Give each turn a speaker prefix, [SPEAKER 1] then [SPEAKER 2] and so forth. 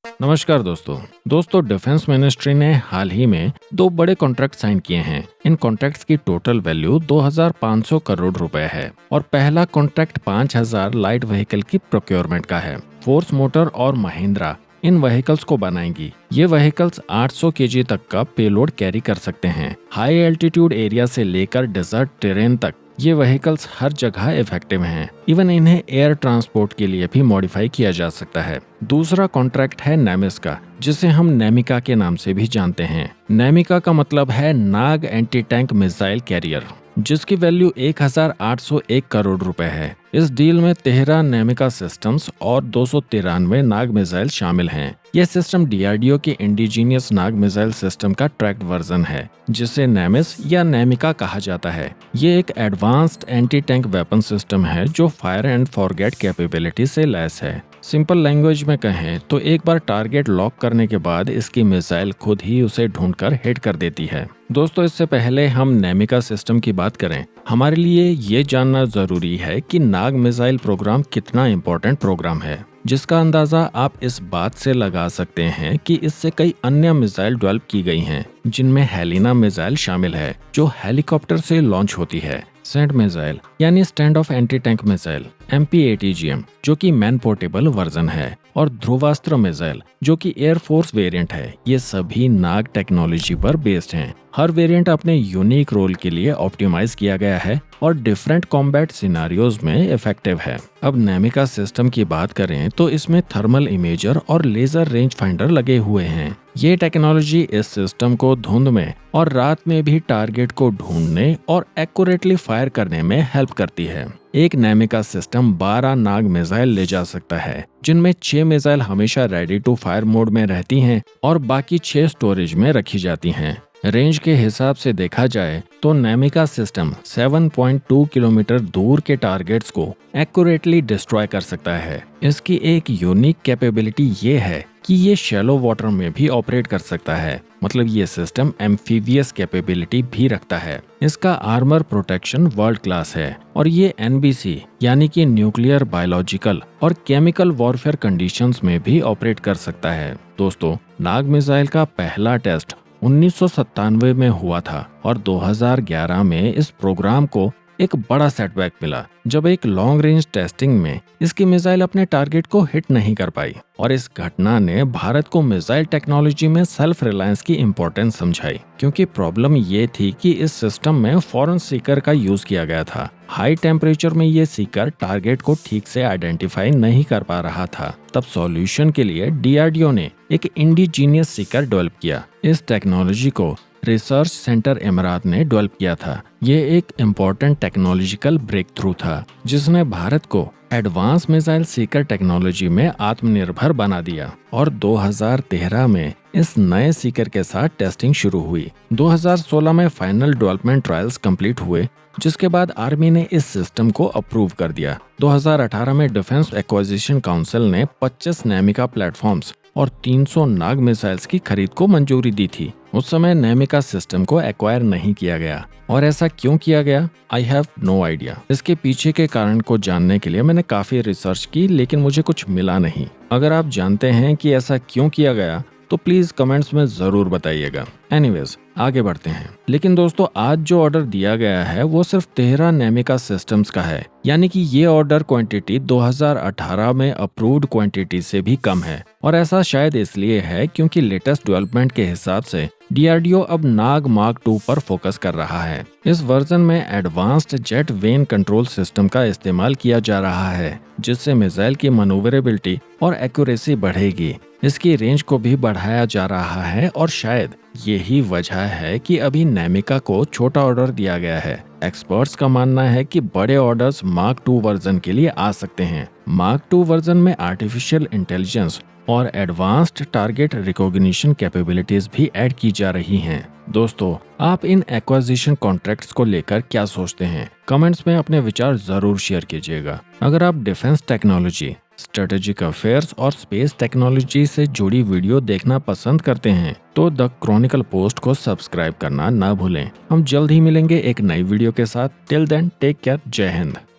[SPEAKER 1] नमस्कार दोस्तों defence ministry ने हाल ही में दो बड़े कॉन्ट्रैक्ट साइन किए हैं। इन कॉन्ट्रैक्ट्स की टोटल वैल्यू 2,500 करोड़ रुपए है और पहला कॉन्ट्रैक्ट 5,000 लाइट व्हीकल की प्रोक्योरमेंट का है। फोर्स मोटर और महिंद्रा इन व्हीकल्स को बनाएंगी। ये व्हीकल्स 800 केजी तक का पेलोड कैरी कर सकते हैं। हाई एल्टीट्यूड एरिया से लेकर डेजर्ट टेरेन तक ये व्हीकल्स हर जगह इफेक्टिव हैं। इवन इन्हें एयर ट्रांसपोर्ट के लिए भी मॉडिफाई किया जा सकता है। दूसरा कॉन्ट्रैक्ट है नेमिस का, जिसे हम नेमिका के नाम से भी जानते हैं। नेमिका का मतलब है नाग एंटी टैंक मिसाइल कैरियर, जिसकी वैल्यू 1,801 करोड़ रुपए है। इस डील में 13 नेमिका सिस्टम्स और 293 नाग मिसाइल शामिल हैं। यह सिस्टम डीआरडीओ के इंडिजीनियस नाग मिसाइल सिस्टम का ट्रैक्ड वर्जन है, जिसे नेमिस या नेमिका कहा जाता है। ये एक advanced anti tank weapon system है जो फायर एंड फॉरगेट कैपेबिलिटी से लैस है। सिंपल लैंग्वेज में कहें तो एक बार टारगेट लॉक करने के बाद इसकी मिसाइल खुद ही उसे ढूंढकर हिट कर देती है। दोस्तों, इससे पहले हम नेमिका सिस्टम की बात करें, हमारे लिए ये जानना जरूरी है कि नाग मिसाइल प्रोग्राम कितना इम्पोर्टेंट प्रोग्राम है, जिसका अंदाजा आप इस बात से लगा सकते हैं कि इससे कई अन्य मिसाइल डेवलप की गई हैं, जिनमें हेलिना मिसाइल शामिल है जो हेलीकॉप्टर से लॉन्च होती है। सेंट मिसाइल यानी stand of anti tank missile MPATGM जो कि मैन पोर्टेबल वर्जन है, और ध्रुवास्त्र मिसाइल जो कि एयरफोर्स वेरिएंट है। ये सभी नाग टेक्नोलॉजी पर बेस्ड हैं। हर वेरिएंट अपने यूनिक रोल के लिए ऑप्टिमाइज किया गया है और डिफरेंट कॉम्बैट सिनारियोज में इफेक्टिव है। अब नेमिका सिस्टम की बात करें तो इसमें थर्मल इमेजर और लेजर रेंज फाइंडर लगे हुए हैं। ये टेक्नोलॉजी इस सिस्टम को धुंध में और रात में भी टारगेट को ढूंढने और एक्यूरेटली फायर करने में हेल्प करती है। एक नेमिका सिस्टम 12 नाग मिसाइल ले जा सकता है, जिनमें 6 मिसाइल हमेशा रेडी टू फायर मोड में रहती हैं और बाकी 6 स्टोरेज में रखी जाती हैं। रेंज के हिसाब से देखा जाए तो नेमिका सिस्टम 7.2 किलोमीटर दूर के टारगेट्स को एक्यूरेटली डिस्ट्रॉय कर सकता है। इसकी एक यूनिक कैपेबिलिटी ये है कि ये शैलो वाटर में भी ऑपरेट कर सकता है, मतलब ये सिस्टम एम्फीबियस कैपेबिलिटी भी रखता है। इसका आर्मर प्रोटेक्शन वर्ल्ड क्लास है और ये NBC यानी कि न्यूक्लियर, बायोलॉजिकल और केमिकल वॉरफेयर कंडीशंस में भी ऑपरेट कर सकता है। दोस्तों, नाग मिसाइल का पहला टेस्ट 1997 में हुआ था और 2011 में इस प्रोग्राम को एक बड़ा सेटबैक मिला, जब एक लॉन्ग रेंज टेस्टिंग में इसकी मिसाइल अपने टारगेट को हिट नहीं कर पाई। और इस घटना ने भारत को मिसाइल टेक्नोलॉजी में सेल्फ रिलायंस की इम्पोर्टेंस समझाई, क्योंकि प्रॉब्लम ये थी कि इस सिस्टम में फॉरेन सीकर का यूज किया गया था। हाई टेम्परेचर में ये सीकर टारगेट को ठीक से आइडेंटिफाई नहीं कर पा रहा था। तब सॉल्यूशन के लिए DRDO ने एक इंडिजीनियस सीकर डेवलप किया। इस टेक्नोलॉजी को रिसर्च सेंटर इमारात ने डेवलप किया था। ये एक इम्पोर्टेंट टेक्नोलॉजिकल ब्रेक थ्रू था, जिसने भारत को एडवांस मिसाइल सीकर टेक्नोलॉजी में आत्मनिर्भर बना दिया। और 2013 में इस नए सीकर के साथ टेस्टिंग शुरू हुई। 2016 में फाइनल डेवलपमेंट ट्रायल्स कंप्लीट हुए, जिसके बाद आर्मी ने इस सिस्टम को अप्रूव कर दिया। 2018 में डिफेंस एक्विजिशन काउंसिल ने 25 नेमिका प्लेटफॉर्म्स और 300 नाग मिसाइल्स की खरीद को मंजूरी दी थी। उस समय नेमिका सिस्टम को एक्वायर नहीं किया गया, और ऐसा क्यों किया गया, आई हैव नो आइडिया। इसके पीछे के कारण को जानने के लिए मैंने काफी रिसर्च की, लेकिन मुझे कुछ मिला नहीं। अगर आप जानते हैं कि ऐसा क्यों किया गया तो प्लीज कमेंट्स में जरूर बताइएगा। एनीवेज, आगे बढ़ते हैं। लेकिन दोस्तों, आज जो ऑर्डर दिया गया है वो सिर्फ 13 नेमिका सिस्टम्स का है, यानी कि ये ऑर्डर क्वांटिटी 2018 में अप्रूव्ड क्वांटिटी से भी कम है। और ऐसा शायद इसलिए है क्योंकि लेटेस्ट डेवलपमेंट के हिसाब से DRDO अब नाग मार्क 2 पर फोकस कर रहा है। इस वर्जन में advanced jet when control system का इस्तेमाल किया जा रहा है, जिससे मिसाइल की मनूवरेबिलिटी और एक्यूरेसी बढ़ेगी। इसकी रेंज को भी बढ़ाया जा रहा है और शायद यही वजह है कि अभी नेमिका को छोटा ऑर्डर दिया गया है। एक्सपर्ट्स का मानना है कि बड़े ऑर्डर्स मार्क 2 वर्जन के लिए आ सकते हैं। मार्क 2 वर्जन में आर्टिफिशियल इंटेलिजेंस और एडवांस्ड टारगेट रिकॉग्निशन कैपेबिलिटीज भी ऐड की जा रही हैं। दोस्तों, आप इन एक्विजिशन कॉन्ट्रैक्ट्स को लेकर क्या सोचते हैं? कमेंट्स में अपने विचार जरूर शेयर कीजिएगा। अगर आप डिफेंस टेक्नोलॉजी, स्ट्रेटेजिक अफेयर्स और स्पेस टेक्नोलॉजी से जुड़ी वीडियो देखना पसंद करते हैं तो द क्रॉनिकल पोस्ट को सब्सक्राइब करना ना भूलें। हम जल्द ही मिलेंगे एक नई वीडियो के साथ। Till then, take care. जय हिंद।